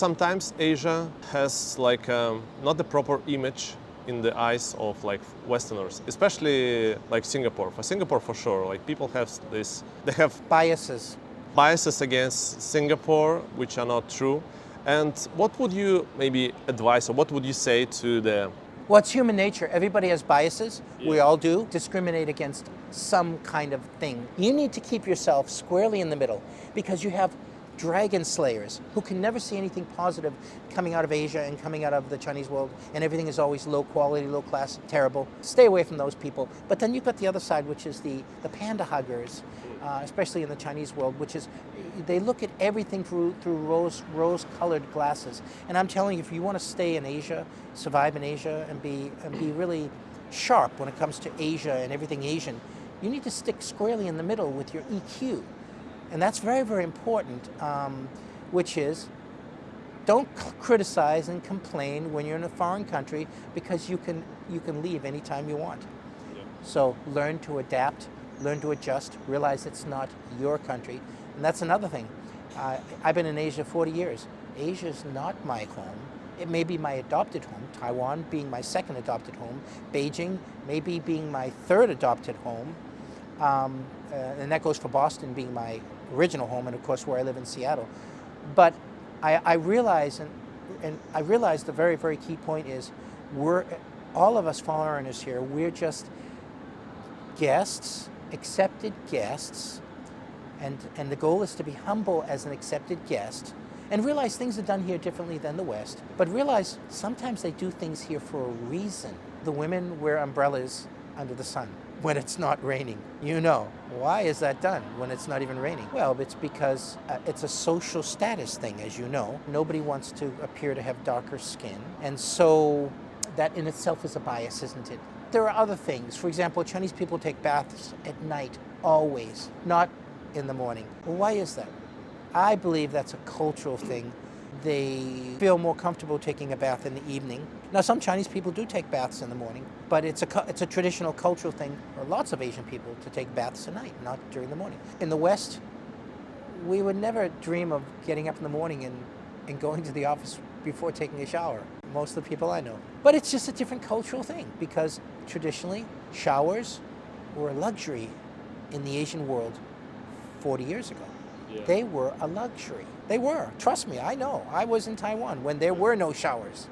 Sometimes Asia has like not the proper image in the eyes of like Westerners, especially like Singapore. For Singapore, for sure, like people have this, they have biases against Singapore, which are not true. And what would you maybe advise, or what would you say to the... Well, it's human nature. Everybody has biases. Yeah. We all do. Discriminate against some kind of thing. You need to keep yourself squarely in the middle because you have dragon slayers who can never see anything positive coming out of Asia and coming out of the Chinese world, and everything is always low quality, low class, terrible. Stay away from those people. But then you've got the other side, which is the panda huggers, especially in the Chinese world, which is they look at everything through rose-colored glasses. And I'm telling you, if you want to stay in Asia, survive in Asia, and be really sharp when it comes to Asia and everything Asian, you need to stick squarely in the middle with your EQ. And that's very, very important, which is don't criticize and complain when you're in a foreign country because you can leave anytime you want. Yeah. So learn to adapt, learn to adjust, realize it's not your country. And that's another thing. I've been in Asia 40 years. Asia is not my home. It may be my adopted home, Taiwan being my second adopted home, Beijing maybe being my third adopted home, and that goes for Boston being my original home, and of course where I live in Seattle. But I realize, and I realize the very, very key point is all of us foreigners here, we're just guests, accepted guests, and the goal is to be humble as an accepted guest and realize things are done here differently than the West, but realize sometimes they do things here for a reason. The women wear umbrellas under the sun when it's not raining. You know, why is that done when it's not even raining? Well, it's because it's a social status thing, as you know. Nobody wants to appear to have darker skin. And so that in itself is a bias, isn't it? There are other things. For example, Chinese people take baths at night, always, not in the morning. Well, why is that? I believe that's a cultural thing. They feel more comfortable taking a bath in the evening. Now, some Chinese people do take baths in the morning, but it's a traditional cultural thing for lots of Asian people to take baths at night, not during the morning. In the West, we would never dream of getting up in the morning and going to the office before taking a shower, most of the people I know. But it's just a different cultural thing because traditionally, showers were a luxury in the Asian world 40 years ago. Yeah. They were a luxury. They were. Trust me, I know. I was in Taiwan when there were no showers.